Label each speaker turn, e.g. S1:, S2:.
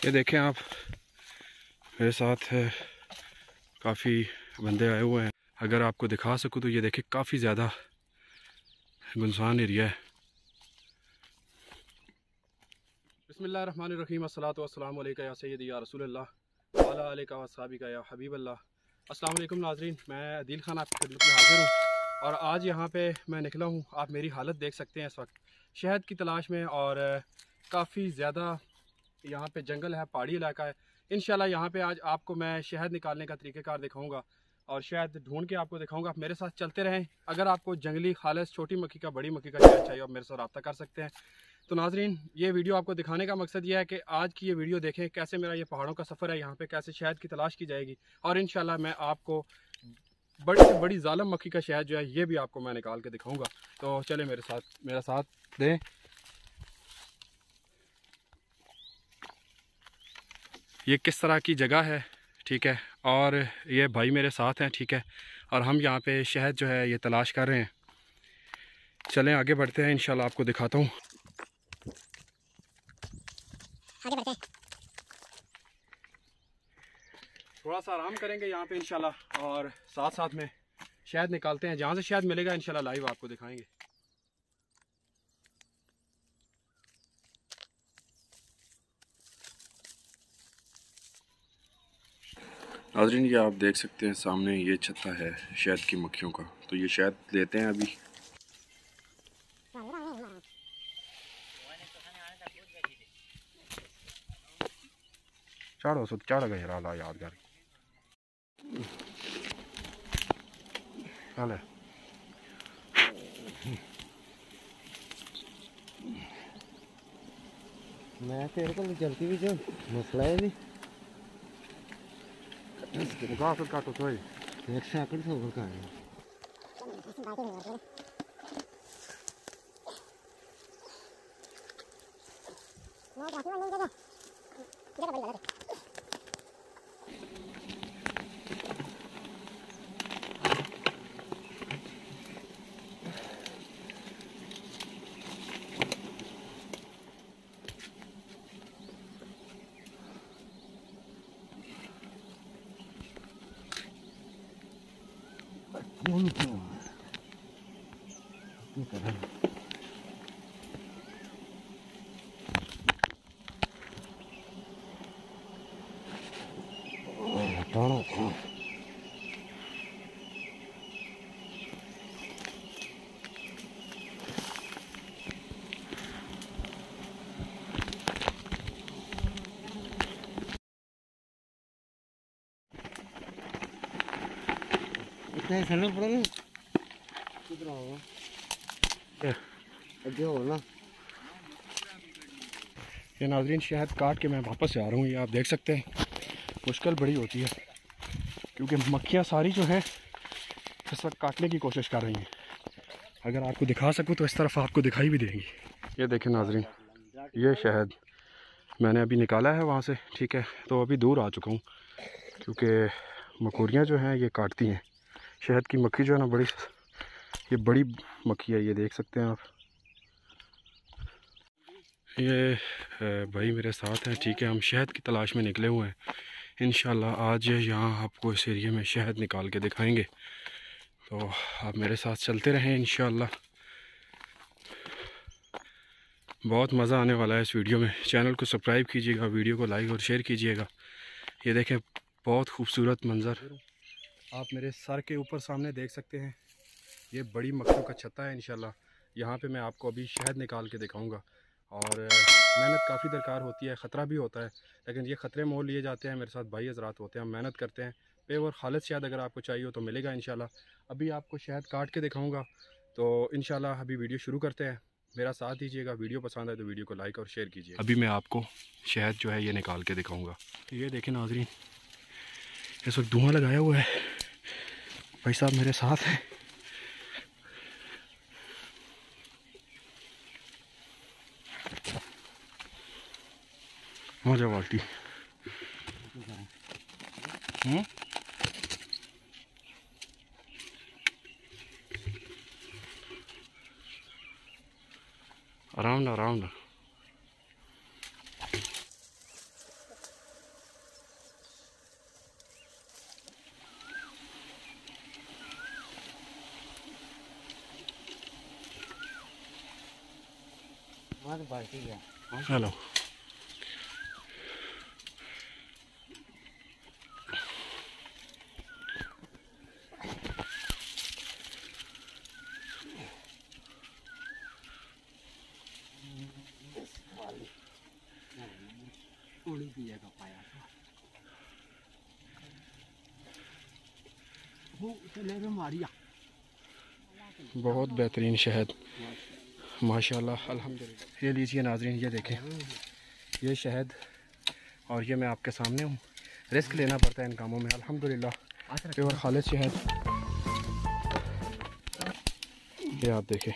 S1: ये देखें आप, मेरे साथ काफ़ी बंदे आए हुए हैं। अगर आपको दिखा सकूँ तो ये देखें काफ़ी ज़्यादा गुनसान एरिया है। बिस्मिल्लाहिर्रहमानिर्रहीम, अस्सलातु वस्सलामु अलैका या सय्यदी या रसूलल्लाह व अला आलिका व अस्हाबिका या हबीबल्लाह। अस्सलाम वालेकुम नाज़रीन, मैं अदील खान आपकी खिदमत में हाज़िर हूँ। और आज यहाँ पे मैं निकला हूँ, आप मेरी हालत देख सकते हैं इस वक्त शहद की तलाश में। और काफ़ी ज़्यादा यहाँ पे जंगल है, पहाड़ी इलाका है। इंशाल्लाह यहाँ पे आज आपको मैं शहद निकालने का तरीक़ेकार दिखाऊंगा और शहद ढूंढ के आपको दिखाऊंगा। आप मेरे साथ चलते रहें। अगर आपको जंगली खालिस छोटी मक्खी का बड़ी मक्खी का शहद चाहिए, आप मेरे साथ रब्ता कर सकते हैं। तो नाजरीन, ये वीडियो आपको दिखाने का मकसद ये है कि आज की ये वीडियो देखें कैसे मेरा ये पहाड़ों का सफ़र है, यहाँ पे कैसे शहद की तलाश की जाएगी। और इंशाल्लाह मैं आपको बड़ी से बड़ी जालम मक्खी का शहद जो है ये भी आपको मैं निकाल के दिखाऊंगा। तो चले मेरा साथ दें। ये किस तरह की जगह है, ठीक है। और ये भाई मेरे साथ हैं, ठीक है। और हम यहाँ पे शहद जो है ये तलाश कर रहे हैं। चलें आगे बढ़ते हैं, इंशाल्लाह आपको दिखाता हूँ। आगे बढ़ते हैं, थोड़ा सा आराम करेंगे यहाँ पे इंशाल्लाह और साथ साथ में शहद निकालते हैं। जहाँ से शहद मिलेगा इंशाल्लाह लाइव आपको दिखाएंगे। नाज़रीन, ये आप देख सकते हैं सामने ये छत्ता है शहद की मक्खियों का। तो ये शहद लेते हैं अभी। चढ़ गए याद कर चल।
S2: मैं तेरे को जल्दी भी जो मसला है नहीं
S1: काटो तो
S2: एक सेकंड से ऊपर का इतना चलना पड़ा ना। किधर आओ अभी हो ना।
S1: ये नाज़रीन, शहद काट के मैं वापस से आ रहा हूँ। ये आप देख सकते हैं मुश्किल बड़ी होती है क्योंकि मक्खियाँ सारी जो हैं इस वक्त काटने की कोशिश कर रही हैं। अगर आपको दिखा सकूँ तो इस तरफ आपको दिखाई भी देंगी। ये देखें नाज़रीन, ये शहद मैंने अभी निकाला है वहाँ से, ठीक है। तो अभी दूर आ चुका हूँ क्योंकि मकोड़ियाँ जो हैं ये काटती हैं। शहद की मक्खी जो है ना, ये बड़ी मक्खी है, ये देख सकते हैं आप। ये भाई मेरे साथ हैं, ठीक है। हम शहद की तलाश में निकले हुए हैं। इंशाल्लाह आज यहाँ आपको इस एरिया में शहद निकाल के दिखाएंगे। तो आप मेरे साथ चलते रहें इंशाल्लाह। बहुत मज़ा आने वाला है इस वीडियो में। चैनल को सब्सक्राइब कीजिएगा, वीडियो को लाइक और शेयर कीजिएगा। ये देखें बहुत खूबसूरत मंज़र आप मेरे सर के ऊपर सामने देख सकते हैं। ये बड़ी मक्खियों का छत्ता है। इंशाल्लाह यहाँ पे मैं आपको अभी शहद निकाल के दिखाऊंगा। और मेहनत काफ़ी दरकार होती है, ख़तरा भी होता है, लेकिन ये ख़तरे मोल लिए जाते हैं। मेरे साथ भाई हज़रात होते हैं, हम मेहनत करते हैं। पेवर खालिस शहद अगर आपको चाहिए हो तो मिलेगा इंशाल्लाह। अभी आपको शहद काट के दिखाऊंगा। तो इंशाल्लाह अभी वीडियो शुरू करते हैं। मेरा साथ दीजिएगा। वीडियो पसंद आए तो वीडियो को लाइक और शेयर कीजिए। अभी मैं आपको शहद जो है ये निकाल के दिखाऊँगा। ये देखें नाज़रीन, इस वक्त धुआँ लगाया हुआ है। भाई साहब मेरे साथ हैं। मजा बाल्टी आराम ना।
S2: हमारे बाल्टी है।
S1: हेलो बहुत बेहतरीन शहद माशाल्लाह अल्हम्दुलिल्लाह। ये लीजिए नाज़रीन, ये देखें ये शहद, और ये मैं आपके सामने हूँ। रिस्क लेना पड़ता है इन कामों में। अल्हम्दुलिल्लाह प्योर खालिद शहद, ये आप देखें।